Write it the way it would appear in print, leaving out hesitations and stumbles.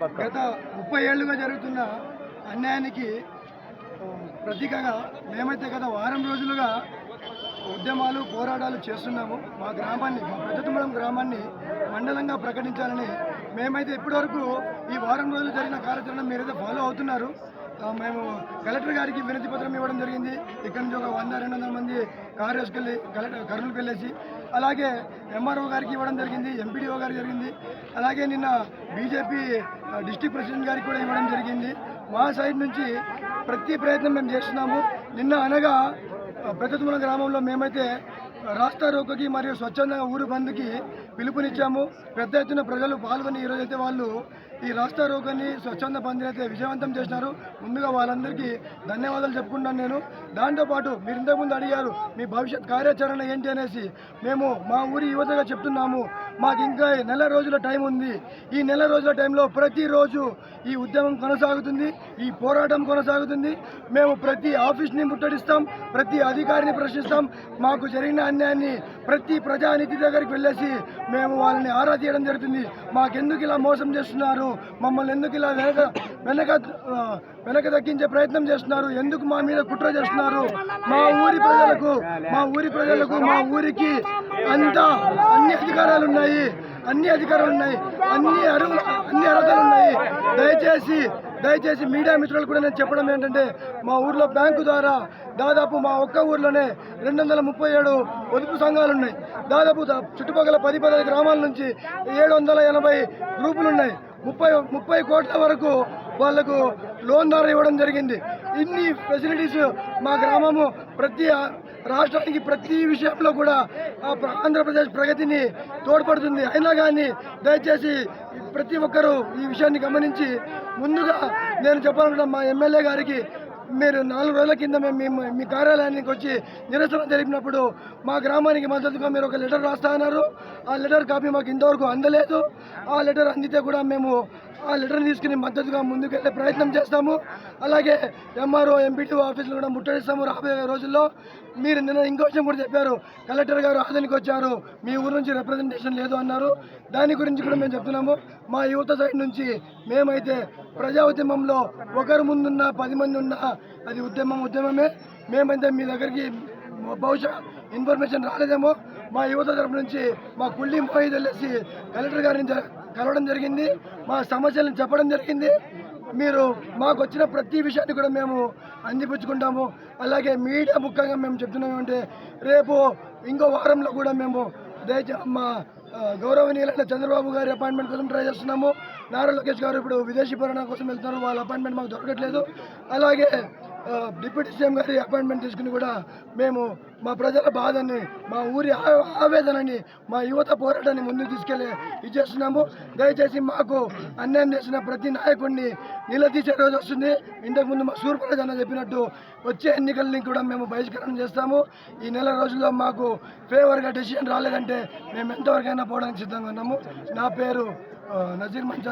గత 30 ఏళ్లుగా జరుగుతున్న అన్యాయానికి ప్రతీకగా మేమైతే గత వారం రోజులుగా ఉద్యమాలు పోరాటాలు చేస్తున్నాము. మా గ్రామాన్ని, మా పెద్దతుమ్మడం గ్రామాన్ని మండలంగా ప్రకటించాలని మేమైతే ఇప్పటివరకు ఈ వారం రోజులు జరిగిన కార్యాచరణ మీరైతే ఫాలో అవుతున్నారు. మేము కలెక్టర్ గారికి వినతి పత్రం ఇవ్వడం జరిగింది. ఇక్కడ నుంచి ఒక 100-200 మంది కారు వేసుకెళ్ళి కర్నూలుకి వెళ్ళేసి, అలాగే ఎంఆర్ఓ గారికి ఇవ్వడం జరిగింది, ఎంపీడీఓ గారికి జరిగింది, అలాగే నిన్న బీజేపీ డిస్ట్రిక్ట్ ప్రెసిడెంట్ గారికి కూడా ఇవ్వడం జరిగింది. మా సైడ్ నుంచి ప్రతి ప్రయత్నం మేము చేస్తున్నాము. నిన్న అనగా పెద్దతుమ్మల గ్రామంలో మేమైతే రాస్తా రోకోకి మరియు స్వచ్ఛందంగా ఊరు బంద్కి పిలుపునిచ్చాము. పెద్ద ఎత్తున ప్రజలు పాల్గొని ఈరోజైతే వాళ్ళు ఈ రాస్తా రోకోని స్వచ్ఛంద బంద్ని అయితే విజయవంతం చేసినారు. ముందుగా వాళ్ళందరికీ ధన్యవాదాలు చెప్పుకుంటాను నేను. దాంతోపాటు మీరు ఇంతకుముందు అడిగారు మీ భవిష్యత్ కార్యాచరణ ఏంటి అనేసి. మేము మా ఊరి యువతగా చెప్తున్నాము, మాకు ఇంకా నెల రోజుల టైం ఉంది. ఈ నెల రోజుల టైంలో ప్రతిరోజు ఈ ఉద్యమం కొనసాగుతుంది, ఈ పోరాటం కొనసాగుతుంది. మేము ప్రతి ఆఫీస్ని ముట్టడిస్తాం, ప్రతి అధికారిని ప్రశ్నిస్తాం. మాకు జరిగిన అన్యాయాన్ని ప్రతి ప్రజానిధి దగ్గరికి వెళ్ళేసి మేము వాళ్ళని ఆరా తీయడం జరుగుతుంది. మాకెందుకు ఇలా మోసం చేస్తున్నారు, మమ్మల్ని ఎందుకు ఇలా వెనక దక్కించే ప్రయత్నం చేస్తున్నారు, ఎందుకు మా మీద కుట్ర చేస్తున్నారు, మా ఊరి ప్రజలకు మా ఊరికి అన్ని అధికారాలు ఉన్నాయి, అన్ని అర్హతలు ఉన్నాయి. దయచేసి మీడియా మిత్రులు కూడా నేను చెప్పడం ఏంటంటే, మా ఊర్లో బ్యాంకు ద్వారా దాదాపు మా ఒక్క ఊర్లోనే 237 పొదుపు సంఘాలు ఉన్నాయి. దాదాపు చుట్టుపక్కల 10 గ్రామాల నుంచి 780 గ్రూపులు ఉన్నాయి. 30 కోట్ల వరకు వాళ్లకు లోన్ ద్వారా ఇవ్వడం జరిగింది. ఇన్ని ఫెసిలిటీస్ మా గ్రామము ప్రతి రాష్ట్రానికి ప్రతి విషయంలో కూడా ఆంధ్రప్రదేశ్ ప్రగతిని తోడ్పడుతుంది. అయినా కానీ దయచేసి ప్రతి ఒక్కరూ ఈ విషయాన్ని గమనించి, ముందుగా నేను చెప్పాలనుకున్న మా ఎమ్మెల్యే గారికి, మీరు 4 రోజుల కింద మేము మీ కార్యాలయానికి వచ్చి నిరసన జరిపినప్పుడు మా గ్రామానికి మద్దతుగా మీరు ఒక లెటర్ రాస్తా అన్నారు. ఆ లెటర్ కాపీ మాకు ఇంతవరకు అందలేదు. ఆ లెటర్ అందితే కూడా మేము ఆ లెటర్ని తీసుకుని మద్దతుగా ముందుకెళ్ళే ప్రయత్నం చేస్తాము. అలాగే ఎంఆర్ఓ ఎంపీటీఓ ఆఫీసులు కూడా ముట్టడిస్తాము రాబోయే రోజుల్లో. మీరు నిన్న ఇంకో విషయం కూడా చెప్పారు, కలెక్టర్ గారు ఆదనికి వచ్చారు, మీ ఊరు నుంచి రిప్రజెంటేషన్ లేదు అన్నారు. దాని గురించి కూడా మేము చెప్తున్నాము. మా యువత సైడ్ నుంచి మేమైతే ప్రజా ఉద్యమంలో ఒకరు ముందున్నా 10 మంది ఉన్నా అది ఉద్యమమే. మేమైతే మీ దగ్గరికి బహుశా ఇన్ఫర్మేషన్ రాలేదేమో. మా యువత తరపు నుంచి మా కుళ్ళి మోహిద్ వెళ్ళేసి కలెక్టర్ గారిని కలవడం జరిగింది, మా సమస్యలను చెప్పడం జరిగింది. మీరు మాకు వచ్చిన ప్రతి విషయాన్ని కూడా మేము అందిపుచ్చుకుంటాము. అలాగే మీడియా ముఖ్యంగా మేము చెప్తున్నాము అంటే, రేపు ఇంకో వారంలో కూడా మేము మా గౌరవనీయులైన చంద్రబాబు గారి అపాయింట్మెంట్ కోసం ట్రై చేస్తున్నాము. నారా లోకేష్ గారు ఇప్పుడు విదేశీ పర్యటన కోసం వెళ్తున్నారు, వాళ్ళ అపాయింట్మెంట్ మాకు దొరకట్లేదు. అలాగే డిప్యూటీ సీఎం గారి అపాయింట్మెంట్ తీసుకుని కూడా మేము మా ప్రజల బాధని, మా ఊరి ఆవేదనని, మా యువత పోరాటాన్ని ముందుకు తీసుకెళ్ళి ఇచ్చేస్తున్నాము. దయచేసి మాకు అన్యాయం చేసిన ప్రతి నాయకుడిని నిలదీసే రోజు వస్తుంది. ఇంతకుముందు మా సూర్పరాజ్ అన్న చెప్పినట్టు వచ్చే ఎన్నికల్ని కూడా మేము బహిష్కరణ చేస్తాము. ఈ నెల రోజుల్లో మాకు ఫేవర్గా డెసిషన్ రాలేదంటే మేము ఎంతవరకైనా పోవడానికి సిద్ధంగా ఉన్నాము. నా పేరు నజీర్ మంచాల్.